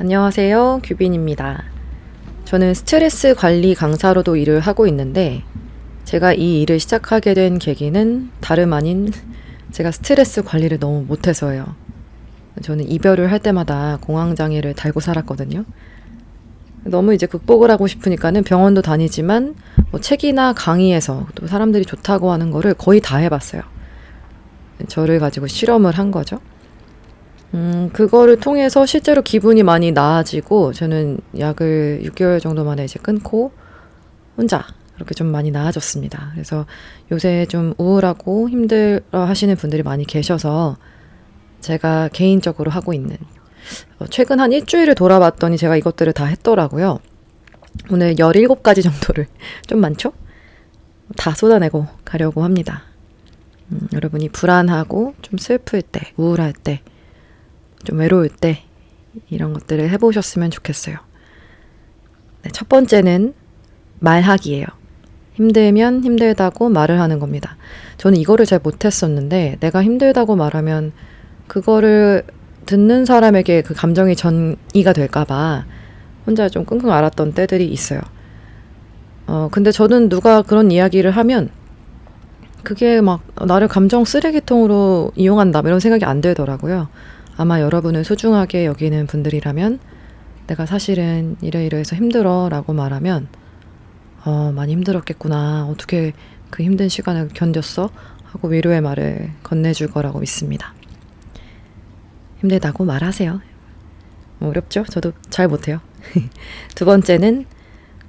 안녕하세요. 규빈입니다. 저는 스트레스 관리 강사로도 일을 하고 있는데 제가 이 일을 시작하게 된 계기는 다름 아닌 제가 스트레스 관리를 너무 못해서예요. 저는 이별을 할 때마다 공황장애를 달고 살았거든요. 너무 이제 극복을 하고 싶으니까는 병원도 다니지만 뭐 책이나 강의에서 또 사람들이 좋다고 하는 거를 거의 다 해봤어요. 저를 가지고 실험을 한 거죠. 그거를 통해서 실제로 기분이 많이 나아지고 저는 약을 6개월 정도 만에 이제 끊고 혼자 그렇게 좀 많이 나아졌습니다. 그래서 요새 좀 우울하고 힘들어 하시는 분들이 많이 계셔서 제가 개인적으로 하고 있는 최근 한 일주일을 돌아봤더니 제가 이것들을 다 했더라고요. 오늘 17가지 정도를 좀 많죠? 다 쏟아내고 가려고 합니다. 여러분이 불안하고 좀 슬플 때, 우울할 때, 좀 외로울 때 이런 것들을 해보셨으면 좋겠어요. 네, 첫 번째는 말하기예요. 힘들면 힘들다고 말을 하는 겁니다. 저는 이거를 잘 못했었는데 내가 힘들다고 말하면 그거를 듣는 사람에게 그 감정이 전이가 될까봐 혼자 좀 끙끙 앓았던 때들이 있어요. 근데 저는 누가 그런 이야기를 하면 그게 막 나를 감정 쓰레기통으로 이용한다 이런 생각이 안 들더라고요. 아마 여러분을 소중하게 여기는 분들이라면 내가 사실은 이러이러해서 힘들어 라고 말하면 많이 힘들었겠구나. 어떻게 그 힘든 시간을 견뎠어? 하고 위로의 말을 건네줄 거라고 믿습니다. 힘들다고 말하세요. 어렵죠? 저도 잘 못해요. 두 번째는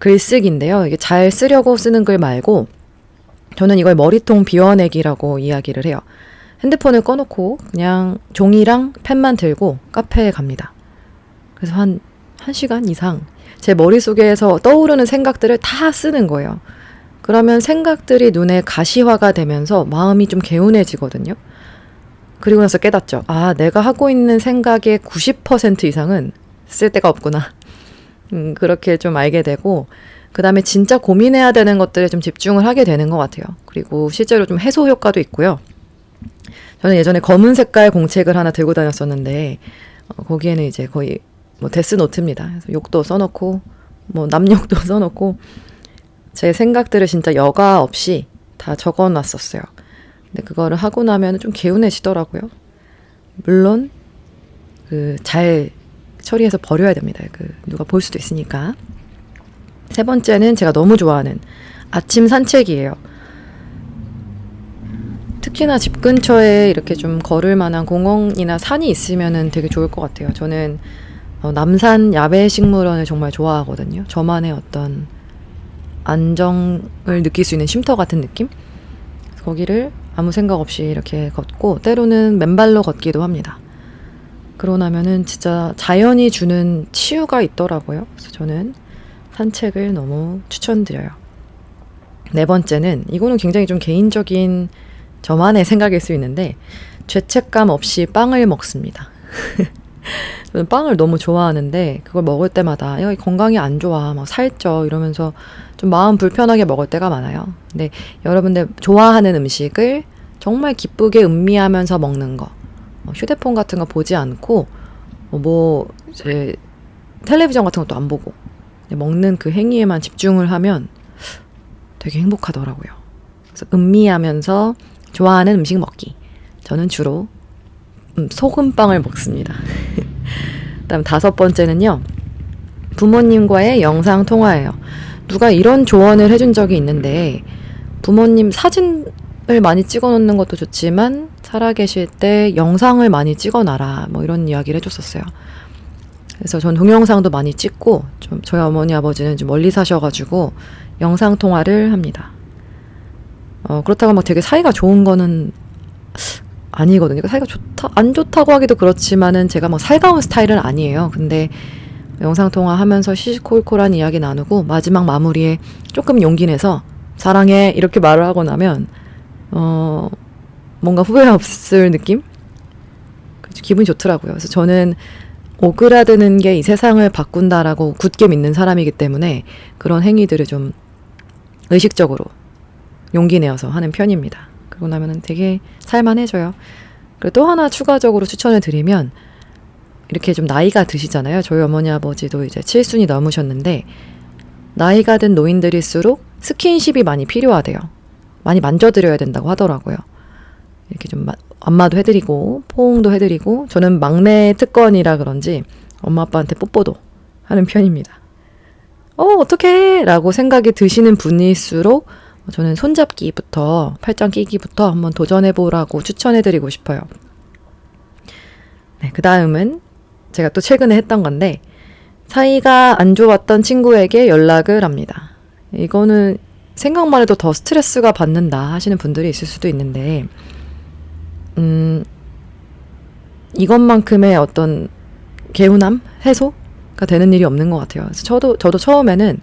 글쓰기인데요. 이게 잘 쓰려고 쓰는 글 말고 저는 이걸 머리통 비워내기라고 이야기를 해요. 핸드폰을 꺼놓고 그냥 종이랑 펜만 들고 카페에 갑니다. 그래서 한 1시간 이상 제 머릿속에서 떠오르는 생각들을 다 쓰는 거예요. 그러면 생각들이 눈에 가시화가 되면서 마음이 좀 개운해지거든요. 그리고 나서 깨닫죠. 아, 내가 하고 있는 생각의 90% 이상은 쓸 데가 없구나. 그렇게 좀 알게 되고 그 다음에 진짜 고민해야 되는 것들에 좀 집중을 하게 되는 것 같아요. 그리고 실제로 좀 해소 효과도 있고요. 저는 예전에 검은 색깔 공책을 하나 들고 다녔었는데 거기에는 이제 거의 뭐 데스노트입니다. 그래서 욕도 써놓고 뭐 남욕도 써놓고 제 생각들을 진짜 여과 없이 다 적어놨었어요. 근데 그거를 하고 나면 좀 개운해지더라고요. 물론 잘 처리해서 버려야 됩니다. 누가 볼 수도 있으니까. 세 번째는 제가 너무 좋아하는 아침 산책이에요. 특히나 집 근처에 이렇게 좀 걸을 만한 공원이나 산이 있으면은 되게 좋을 것 같아요. 저는 남산 야외 식물원을 정말 좋아하거든요. 저만의 어떤 안정을 느낄 수 있는 쉼터 같은 느낌? 거기를 아무 생각 없이 이렇게 걷고 때로는 맨발로 걷기도 합니다. 그러고 나면은 진짜 자연이 주는 치유가 있더라고요. 그래서 저는 산책을 너무 추천드려요. 네 번째는 이거는 굉장히 좀 개인적인 저만의 생각일 수 있는데 죄책감 없이 빵을 먹습니다. 저는 빵을 너무 좋아하는데 그걸 먹을 때마다 야, 건강이 안 좋아 막 살쪄 이러면서 좀 마음 불편하게 먹을 때가 많아요. 근데 여러분들 좋아하는 음식을 정말 기쁘게 음미하면서 먹는 거, 휴대폰 같은 거 보지 않고 이제 텔레비전 같은 것도 안 보고 먹는 그 행위에만 집중을 하면 되게 행복하더라고요. 그래서 음미하면서 좋아하는 음식 먹기. 저는 주로 소금빵을 먹습니다. 그다음 5번째는요. 부모님과의 영상 통화예요. 누가 이런 조언을 해준 적이 있는데 부모님 사진을 많이 찍어 놓는 것도 좋지만 살아계실 때 영상을 많이 찍어놔라 뭐 이런 이야기를 해줬었어요. 그래서 전 동영상도 많이 찍고 좀 저희 어머니 아버지는 좀 멀리 사셔가지고 영상 통화를 합니다. 그렇다고 막 되게 사이가 좋은 거는 아니거든요. 사이가 안 좋다고 하기도 그렇지만은 제가 막 살가운 스타일은 아니에요. 근데 영상통화 하면서 시시콜콜한 이야기 나누고 마지막 마무리에 조금 용기 내서 사랑해 이렇게 말을 하고 나면 뭔가 후회 없을 느낌? 기분이 좋더라고요. 그래서 저는 오그라드는 게 이 세상을 바꾼다라고 굳게 믿는 사람이기 때문에 그런 행위들을 좀 의식적으로 용기 내어서 하는 편입니다. 그러고 나면 되게 살만해져요. 그리고 또 하나 추가적으로 추천을 드리면 이렇게 좀 나이가 드시잖아요. 저희 어머니 아버지도 이제 칠순이 넘으셨는데 나이가 든 노인들일수록 스킨십이 많이 필요하대요. 많이 만져드려야 된다고 하더라고요. 이렇게 좀 안마도 해드리고 포옹도 해드리고 저는 막내 특권이라 그런지 엄마 아빠한테 뽀뽀도 하는 편입니다. 어떡해 라고 생각이 드시는 분일수록 저는 손잡기부터 팔짱 끼기부터 한번 도전해보라고 추천해드리고 싶어요. 네, 그 다음은 제가 또 최근에 했던 건데 사이가 안 좋았던 친구에게 연락을 합니다. 이거는 생각만 해도 더 스트레스가 받는다 하시는 분들이 있을 수도 있는데 이것만큼의 어떤 개운함? 해소가 되는 일이 없는 것 같아요. 그래서 저도 처음에는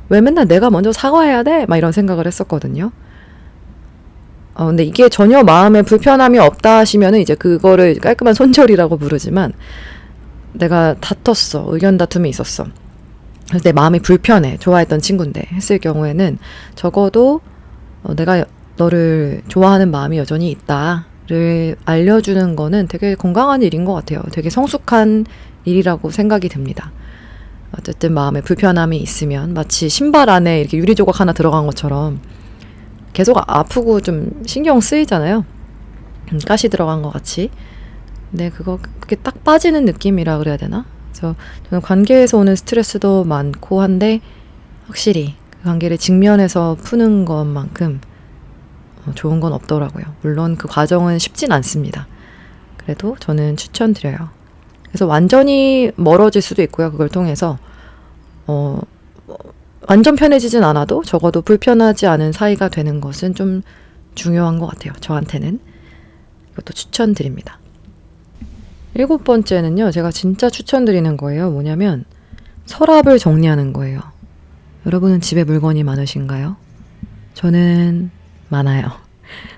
왜 맨날 내가 먼저 사과해야 돼? 막 이런 생각을 했었거든요. 근데 이게 전혀 마음에 불편함이 없다 하시면은 이제 그거를 깔끔한 손절이라고 부르지만 내가 다퉜어. 의견 다툼이 있었어. 그래서 내 마음이 불편해. 좋아했던 친구인데 했을 경우에는 적어도 내가 너를 좋아하는 마음이 여전히 있다를 알려주는 거는 되게 건강한 일인 것 같아요. 되게 성숙한 일이라고 생각이 듭니다. 어쨌든 마음에 불편함이 있으면 마치 신발 안에 이렇게 유리 조각 하나 들어간 것처럼 계속 아프고 좀 신경 쓰이잖아요. 가시 들어간 것 같이. 근데 그게 딱 빠지는 느낌이라 그래야 되나? 그래서 저는 관계에서 오는 스트레스도 많고 한데 확실히 그 관계를 직면해서 푸는 것만큼 좋은 건 없더라고요. 물론 그 과정은 쉽진 않습니다. 그래도 저는 추천드려요. 그래서 완전히 멀어질 수도 있고요. 그걸 통해서 완전 편해지진 않아도 적어도 불편하지 않은 사이가 되는 것은 좀 중요한 것 같아요. 저한테는. 이것도 추천드립니다. 7번째는요. 제가 진짜 추천드리는 거예요. 뭐냐면 서랍을 정리하는 거예요. 여러분은 집에 물건이 많으신가요? 저는 많아요.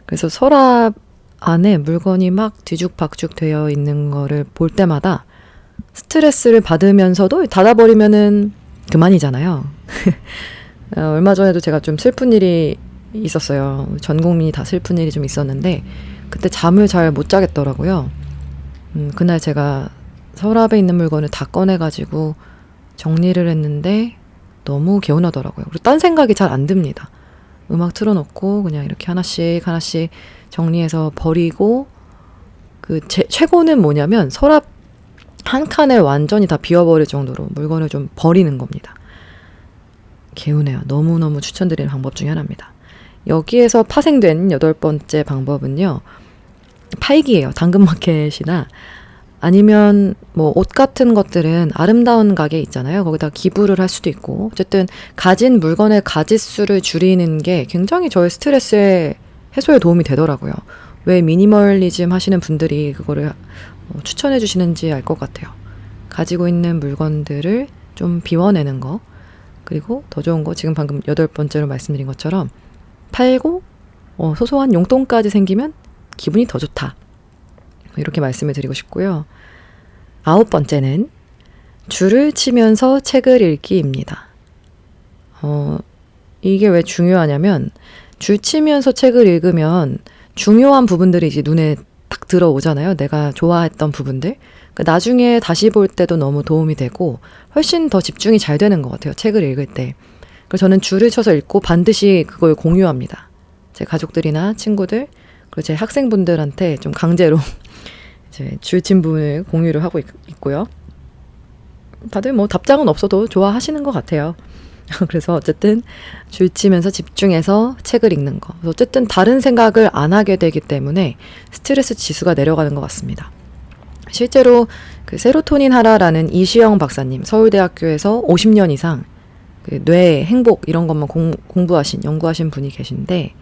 그래서 서랍 안에 물건이 막 뒤죽박죽 되어 있는 거를 볼 때마다 스트레스를 받으면서도 닫아버리면은 그만이잖아요. 얼마 전에도 제가 좀 슬픈 일이 있었어요. 전 국민이 다 슬픈 일이 좀 있었는데 그때 잠을 잘 못 자겠더라고요. 그날 제가 서랍에 있는 물건을 다 꺼내가지고 정리를 했는데 너무 개운하더라고요. 그리고 딴 생각이 잘 안 듭니다. 음악 틀어놓고 그냥 이렇게 하나씩 정리해서 버리고 최고는 뭐냐면 서랍 한 칸을 완전히 다 비워버릴 정도로 물건을 좀 버리는 겁니다. 개운해요. 너무너무 추천드리는 방법 중에 하나입니다. 여기에서 파생된 8번째 방법은요. 팔기예요. 당근마켓이나 아니면 뭐 옷 같은 것들은 아름다운 가게 있잖아요. 거기다 기부를 할 수도 있고 어쨌든 가진 물건의 가짓수를 줄이는 게 굉장히 저의 스트레스의 해소에 도움이 되더라고요. 왜 미니멀리즘 하시는 분들이 그거를 추천해 주시는지 알 것 같아요. 가지고 있는 물건들을 좀 비워내는 거 그리고 더 좋은 거 지금 방금 8번째로 말씀드린 것처럼 팔고 소소한 용돈까지 생기면 기분이 더 좋다. 이렇게 말씀을 드리고 싶고요. 9번째는 줄을 치면서 책을 읽기입니다. 이게 왜 중요하냐면 줄 치면서 책을 읽으면 중요한 부분들이 이제 눈에 딱 들어오잖아요. 내가 좋아했던 부분들. 그러니까 나중에 다시 볼 때도 너무 도움이 되고 훨씬 더 집중이 잘 되는 것 같아요. 책을 읽을 때. 그래서 저는 줄을 쳐서 읽고 반드시 그걸 공유합니다. 제 가족들이나 친구들 그리고 제 학생분들한테 좀 강제로 이제 줄친 부분을 공유를 하고 있고요. 다들 뭐 답장은 없어도 좋아하시는 것 같아요. 그래서 어쨌든 줄치면서 집중해서 책을 읽는 거. 어쨌든 다른 생각을 안 하게 되기 때문에 스트레스 지수가 내려가는 것 같습니다. 실제로 그 세로토닌 하라라는 이시영 박사님, 서울대학교에서 50년 이상 그 뇌 행복 이런 것만 연구하신 분이 계신데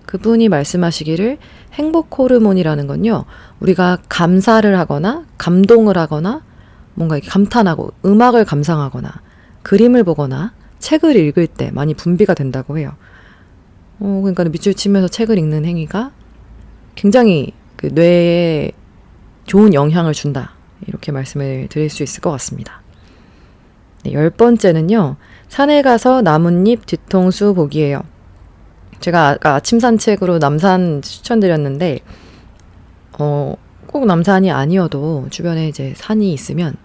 그분이 말씀하시기를 행복 호르몬이라는 건요. 우리가 감사를 하거나 감동을 하거나 뭔가 이렇게 감탄하고 음악을 감상하거나 그림을 보거나 책을 읽을 때 많이 분비가 된다고 해요. 그러니까 밑줄 치면서 책을 읽는 행위가 굉장히 그 뇌에 좋은 영향을 준다. 이렇게 말씀을 드릴 수 있을 것 같습니다. 네, 10번째는요. 산에 가서 나뭇잎 뒤통수 보기예요. 제가 아까 아침 산책으로 남산 추천드렸는데 꼭 남산이 아니어도 주변에 이제 산이 있으면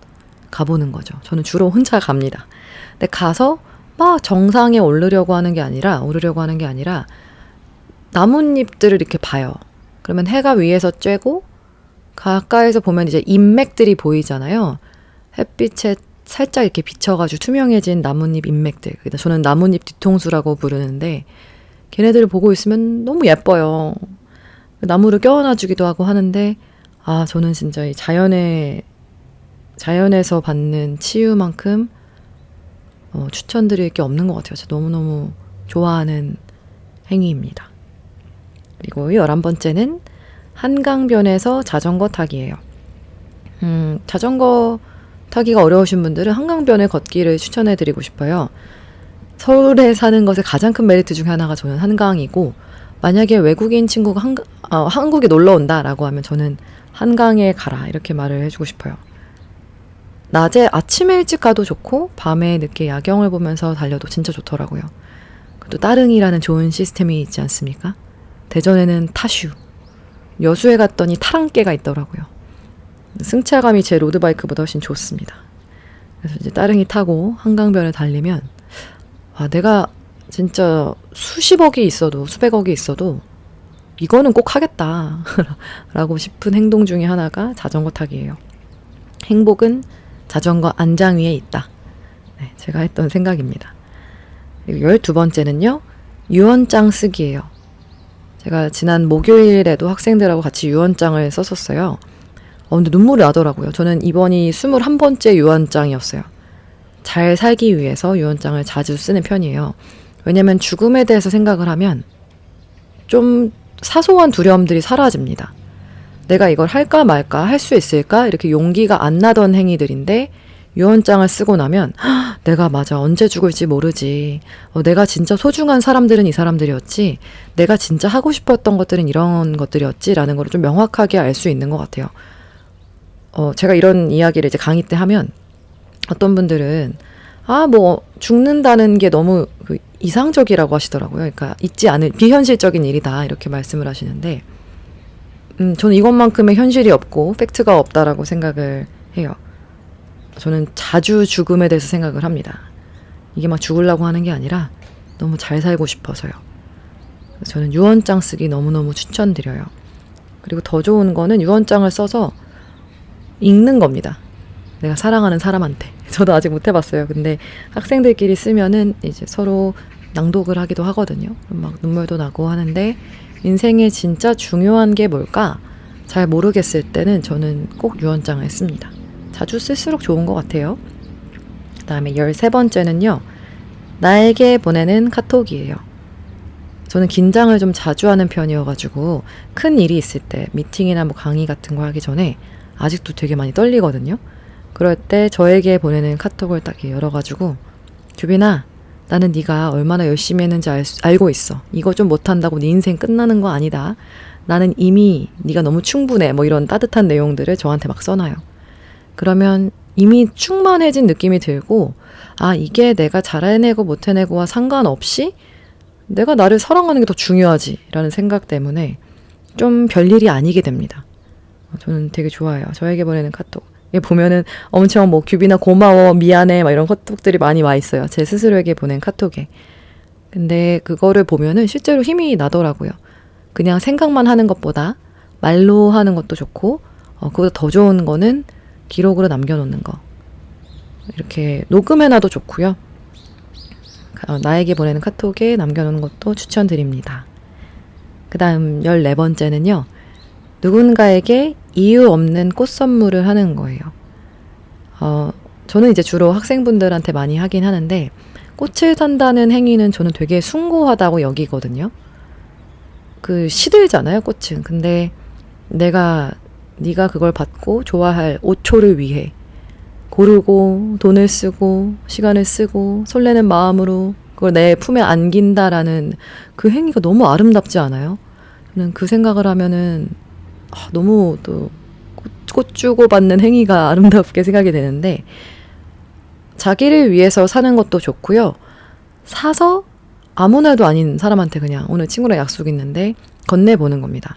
가보는 거죠. 저는 주로 혼자 갑니다. 근데 가서 막 정상에 오르려고 하는 게 아니라 나뭇잎들을 이렇게 봐요. 그러면 해가 위에서 쬐고 가까이서 보면 이제 인맥들이 보이잖아요. 햇빛에 살짝 이렇게 비쳐가지고 투명해진 나뭇잎 인맥들. 저는 나뭇잎 뒤통수라고 부르는데 걔네들을 보고 있으면 너무 예뻐요. 나무를 껴안아주기도 하고 하는데 저는 진짜 이 자연에서 받는 치유만큼 추천드릴 게 없는 것 같아요. 제가 너무너무 좋아하는 행위입니다. 그리고 11번째는 한강변에서 자전거 타기예요. 자전거 타기가 어려우신 분들은 한강변의 걷기를 추천해드리고 싶어요. 서울에 사는 것의 가장 큰 메리트 중에 하나가 저는 한강이고, 만약에 외국인 친구가 한국에 놀러 온다라고 하면 저는 한강에 가라 이렇게 말을 해주고 싶어요. 낮에 아침에 일찍 가도 좋고 밤에 늦게 야경을 보면서 달려도 진짜 좋더라고요. 또 따릉이라는 좋은 시스템이 있지 않습니까? 대전에는 타슈, 여수에 갔더니 타랑깨가 있더라고요. 승차감이 제 로드바이크보다 훨씬 좋습니다. 그래서 이제 따릉이 타고 한강변을 달리면 내가 진짜 수십억이 있어도 수백억이 있어도 이거는 꼭 하겠다 라고 싶은 행동 중에 하나가 자전거 타기예요. 행복은 자전거 안장 위에 있다. 네, 제가 했던 생각입니다. 그리고 12번째는요. 유언장 쓰기예요. 제가 지난 목요일에도 학생들하고 같이 유언장을 썼었어요. 근데 눈물이 나더라고요. 저는 이번이 21번째 유언장이었어요. 잘 살기 위해서 유언장을 자주 쓰는 편이에요. 왜냐면 죽음에 대해서 생각을 하면 좀 사소한 두려움들이 사라집니다. 내가 이걸 할까 말까, 할 수 있을까 이렇게 용기가 안 나던 행위들인데 유언장을 쓰고 나면 내가 맞아 언제 죽을지 모르지, 내가 진짜 소중한 사람들은 이 사람들이었지, 내가 진짜 하고 싶었던 것들은 이런 것들이었지 라는 걸 좀 명확하게 알 수 있는 것 같아요. 제가 이런 이야기를 이제 강의 때 하면 어떤 분들은 죽는다는 게 너무 이상적이라고 하시더라고요. 그러니까 있지 않을 비현실적인 일이다 이렇게 말씀을 하시는데 저는 이것만큼의 현실이 없고 팩트가 없다라고 생각을 해요. 저는 자주 죽음에 대해서 생각을 합니다. 이게 막 죽으려고 하는 게 아니라 너무 잘 살고 싶어서요. 저는 유언장 쓰기 너무너무 추천드려요. 그리고 더 좋은 거는 유언장을 써서 읽는 겁니다. 내가 사랑하는 사람한테. 저도 아직 못 해봤어요. 근데 학생들끼리 쓰면은 이제 서로 낭독을 하기도 하거든요. 그럼 막 눈물도 나고 하는데 인생에 진짜 중요한 게 뭘까? 잘 모르겠을 때는 저는 꼭 유언장을 씁니다. 자주 쓸수록 좋은 것 같아요. 그 다음에 13번째는요. 나에게 보내는 카톡이에요. 저는 긴장을 좀 자주 하는 편이어가지고 큰 일이 있을 때 미팅이나 뭐 강의 같은 거 하기 전에 아직도 되게 많이 떨리거든요. 그럴 때 저에게 보내는 카톡을 딱 열어가지고 규빈아, 나는 네가 얼마나 열심히 했는지 알고 있어. 이거 좀 못한다고 네 인생 끝나는 거 아니다. 나는 이미 네가 너무 충분해. 뭐 이런 따뜻한 내용들을 저한테 막 써놔요. 그러면 이미 충만해진 느낌이 들고 이게 내가 잘해내고 못해내고와 상관없이 내가 나를 사랑하는 게 더 중요하지 라는 생각 때문에 좀 별일이 아니게 됩니다. 저는 되게 좋아해요. 저에게 보내는 카톡. 보면은 엄청 규빈아 고마워, 미안해 막 이런 카톡들이 많이 와 있어요. 제 스스로에게 보낸 카톡에. 근데 그거를 보면은 실제로 힘이 나더라고요. 그냥 생각만 하는 것보다 말로 하는 것도 좋고 그보다 더 좋은 거는 기록으로 남겨놓는 거. 이렇게 녹음해놔도 좋고요. 나에게 보내는 카톡에 남겨놓는 것도 추천드립니다. 그 다음 14번째는요. 누군가에게 이유 없는 꽃 선물을 하는 거예요. 저는 이제 주로 학생분들한테 많이 하긴 하는데 꽃을 산다는 행위는 저는 되게 숭고하다고 여기거든요. 시들잖아요, 꽃은. 근데 네가 그걸 받고 좋아할 5초를 위해 고르고 돈을 쓰고 시간을 쓰고 설레는 마음으로 그걸 내 품에 안긴다라는 그 행위가 너무 아름답지 않아요? 저는 그 생각을 하면은 너무 또 꽃 주고 받는 행위가 아름답게 생각이 되는데 자기를 위해서 사는 것도 좋고요. 사서 아무나도 아닌 사람한테 그냥 오늘 친구랑 약속 있는데 건네보는 겁니다.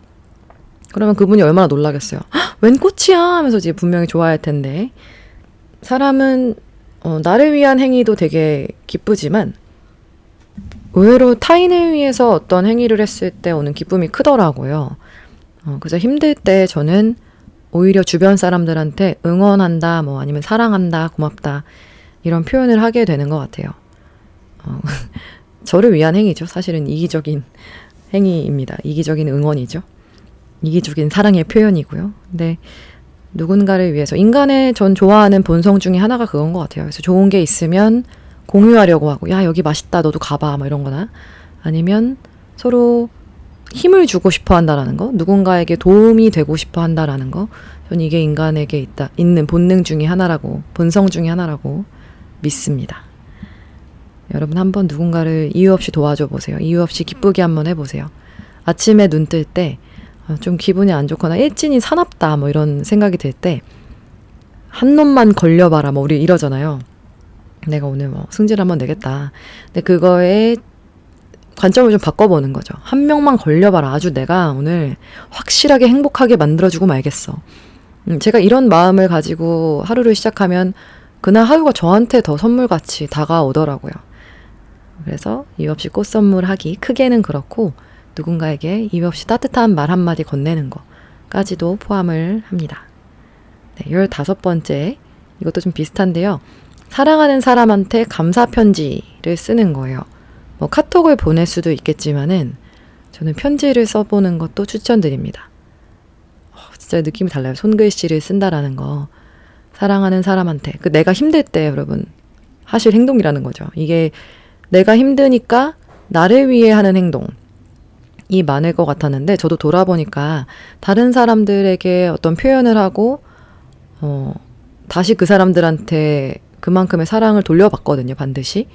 그러면 그분이 얼마나 놀라겠어요. "헉, 웬 꽃이야?" 하면서 이제 분명히 좋아할 텐데, 사람은 나를 위한 행위도 되게 기쁘지만 의외로 타인을 위해서 어떤 행위를 했을 때 오는 기쁨이 크더라고요. 그래서 힘들 때 저는 오히려 주변 사람들한테 응원한다, 뭐 아니면 사랑한다, 고맙다 이런 표현을 하게 되는 것 같아요. 저를 위한 행위죠. 사실은 이기적인 행위입니다. 이기적인 응원이죠. 이기적인 사랑의 표현이고요. 근데 누군가를 위해서, 인간의 전 좋아하는 본성 중에 하나가 그건 것 같아요. 그래서 좋은 게 있으면 공유하려고 하고, 야 여기 맛있다 너도 가봐 뭐 이런 거나, 아니면 서로 힘을 주고 싶어 한다라는 거, 누군가에게 도움이 되고 싶어 한다라는 거, 전 이게 인간에게 있는 본능 중에 하나라고, 본성 중에 하나라고 믿습니다. 여러분 한번 누군가를 이유 없이 도와줘 보세요. 이유 없이 기쁘게 한번 해보세요. 아침에 눈 뜰 때 좀 기분이 안 좋거나 일진이 사납다 뭐 이런 생각이 들 때 한 놈만 걸려봐라 뭐 우리 이러잖아요. 내가 오늘 뭐 승질 한번 내겠다. 근데 그거에 관점을 좀 바꿔보는 거죠. 한 명만 걸려봐라. 아주 내가 오늘 확실하게 행복하게 만들어주고 말겠어. 제가 이런 마음을 가지고 하루를 시작하면 그날 하루가 저한테 더 선물같이 다가오더라고요. 그래서 이유 없이 꽃 선물하기, 크게는 그렇고 누군가에게 이유 없이 따뜻한 말 한마디 건네는 거까지도 포함을 합니다. 네, 15번째, 이것도 좀 비슷한데요. 사랑하는 사람한테 감사 편지를 쓰는 거예요. 뭐 카톡을 보낼 수도 있겠지만은 저는 편지를 써보는 것도 추천드립니다. 진짜 느낌이 달라요. 손글씨를 쓴다라는 거. 사랑하는 사람한테, 내가 힘들 때 여러분 하실 행동이라는 거죠. 이게 내가 힘드니까 나를 위해 하는 행동이 많을 것 같았는데, 저도 돌아보니까 다른 사람들에게 어떤 표현을 하고 다시 그 사람들한테 그만큼의 사랑을 돌려받거든요, 반드시.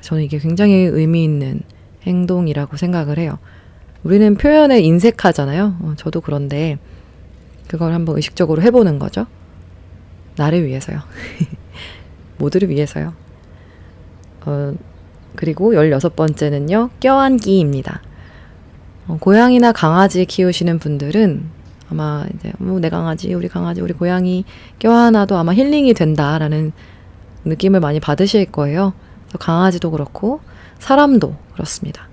저는 이게 굉장히 의미 있는 행동이라고 생각을 해요. 우리는 표현에 인색하잖아요. 저도 그런데 그걸 한번 의식적으로 해보는 거죠. 나를 위해서요. 모두를 위해서요. 그리고 16번째는요. 껴안기입니다. 고양이나 강아지 키우시는 분들은 아마 이제 내 강아지, 우리 고양이 껴안아도 아마 힐링이 된다라는 느낌을 많이 받으실 거예요. 그래서 강아지도 그렇고 사람도 그렇습니다.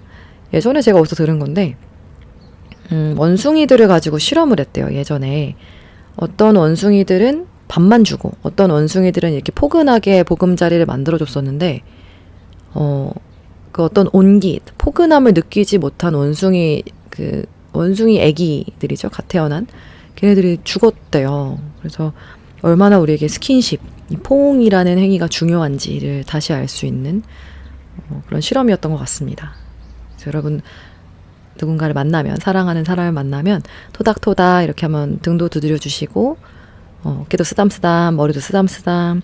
예전에 제가 어디서 들은 건데 원숭이들을 가지고 실험을 했대요. 예전에 어떤 원숭이들은 밥만 주고 어떤 원숭이들은 이렇게 포근하게 보금자리를 만들어줬었는데 그 어떤 온기, 포근함을 느끼지 못한 원숭이 애기들이죠. 갓 태어난 걔네들이 죽었대요. 그래서 얼마나 우리에게 스킨십, 이 포옹이라는 행위가 중요한지를 다시 알 수 있는 그런 실험이었던 것 같습니다. 그래서 여러분 누군가를 만나면, 사랑하는 사람을 만나면 토닥토닥 이렇게 하면 등도 두드려 주시고 어깨도 쓰담쓰담, 머리도 쓰담쓰담.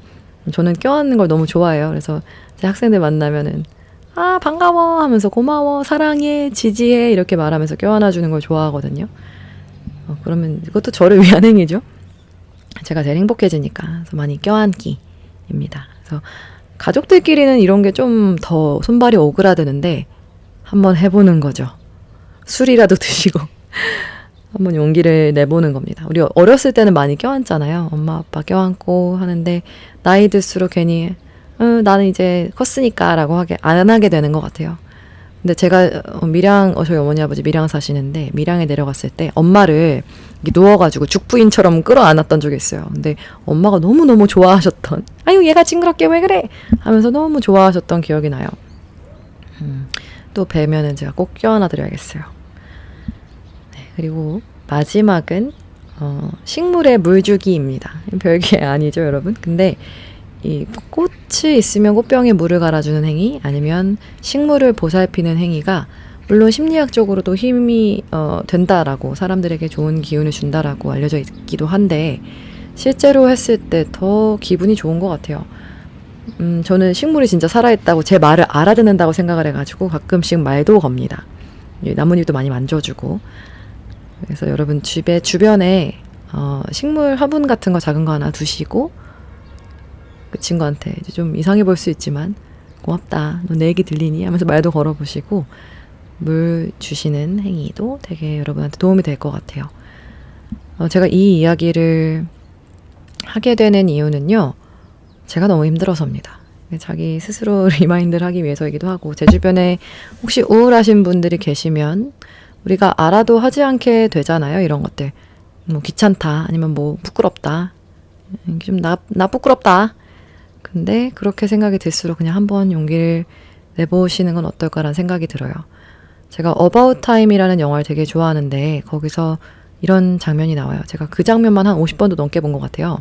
저는 껴안는 걸 너무 좋아해요. 그래서 제 학생들 만나면은 반가워 하면서 고마워, 사랑해, 지지해 이렇게 말하면서 껴안아주는 걸 좋아하거든요. 그러면 이것도 저를 위한 행위죠. 제가 제일 행복해지니까. 그래서 많이 껴안기입니다. 그래서 가족들끼리는 이런 게 좀 더 손발이 오그라드는데 한번 해보는 거죠. 술이라도 드시고 한번 용기를 내보는 겁니다. 우리 어렸을 때는 많이 껴안잖아요. 엄마 아빠 껴안고 하는데 나이 들수록 괜히 나는 이제 컸으니까 라고 안 하게 되는 것 같아요. 근데 제가 저희 어머니 아버지 밀양 사시는데 밀양에 내려갔을 때 엄마를 누워가지고 죽부인처럼 끌어안았던 적이 있어요. 근데 엄마가 너무너무 좋아하셨던, 아유 얘가 징그럽게 왜 그래 하면서 너무 좋아하셨던 기억이 나요. 또 뵈면은 제가 꼭 껴안아 드려야겠어요. 네, 그리고 마지막은 식물에 물 주기입니다. 별게 아니죠 여러분. 근데 이 꽃이 있으면 꽃병에 물을 갈아주는 행위, 아니면 식물을 보살피는 행위가 물론 심리학적으로도 힘이 된다라고, 사람들에게 좋은 기운을 준다라고 알려져 있기도 한데 실제로 했을 때 더 기분이 좋은 것 같아요. 저는 식물이 진짜 살아있다고, 제 말을 알아듣는다고 생각을 해가지고 가끔씩 말도 겁니다. 나뭇잎도 많이 만져주고. 그래서 여러분 주변에 식물 화분 같은 거 작은 거 하나 두시고 그 친구한테 이제 좀 이상해 보일 수 있지만 고맙다, 너 내 얘기 들리니? 하면서 말도 걸어보시고 물 주시는 행위도 되게 여러분한테 도움이 될 것 같아요. 제가 이 이야기를 하게 되는 이유는요. 제가 너무 힘들어서입니다. 자기 스스로 리마인드를 하기 위해서이기도 하고, 제 주변에 혹시 우울하신 분들이 계시면 우리가 알아도 하지 않게 되잖아요. 이런 것들. 뭐 귀찮다, 아니면 뭐 부끄럽다, 좀 나 부끄럽다. 근데 그렇게 생각이 들수록 그냥 한번 용기를 내보시는 건 어떨까라는 생각이 들어요. 제가 About Time이라는 영화를 되게 좋아하는데 거기서 이런 장면이 나와요. 제가 그 장면만 한 50번도 넘게 본 것 같아요.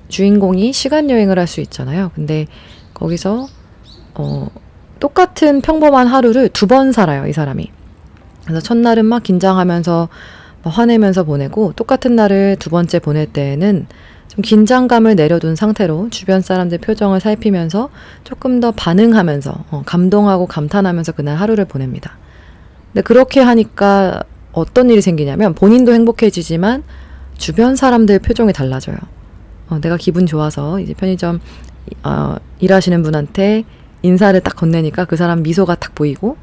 주인공이 시간 여행을 할 수 있잖아요. 근데 거기서 똑같은 평범한 하루를 2번 살아요, 이 사람이. 그래서 첫날은 막 긴장하면서 막 화내면서 보내고, 똑같은 날을 2번째 보낼 때에는 좀 긴장감을 내려둔 상태로 주변 사람들 표정을 살피면서 조금 더 반응하면서 감동하고 감탄하면서 그날 하루를 보냅니다. 근데 그렇게 하니까 어떤 일이 생기냐면 본인도 행복해지지만 주변 사람들 표정이 달라져요. 내가 기분 좋아서 이제 편의점 일하시는 분한테 인사를 딱 건네니까 그 사람 미소가 딱 보이고,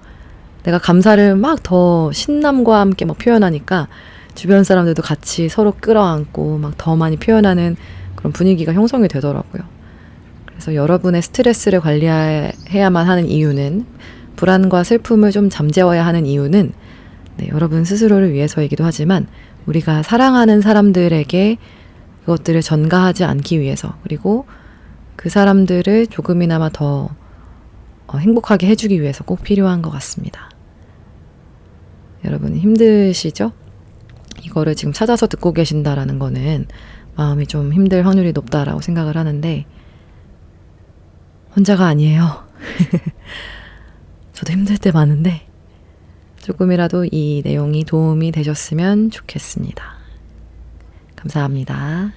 내가 감사를 막 더 신남과 함께 막 표현하니까 주변 사람들도 같이 서로 끌어안고 막 더 많이 표현하는 그런 분위기가 형성이 되더라고요. 그래서 여러분의 스트레스를 관리해야만 하는 이유는, 불안과 슬픔을 좀 잠재워야 하는 이유는 여러분 스스로를 위해서이기도 하지만 우리가 사랑하는 사람들에게 그것들을 전가하지 않기 위해서, 그리고 그 사람들을 조금이나마 더 행복하게 해주기 위해서 꼭 필요한 것 같습니다. 여러분 힘드시죠? 이거를 지금 찾아서 듣고 계신다라는 거는 마음이 좀 힘들 확률이 높다라고 생각을 하는데, 혼자가 아니에요. 저도 힘들 때 많은데 조금이라도 이 내용이 도움이 되셨으면 좋겠습니다. 감사합니다.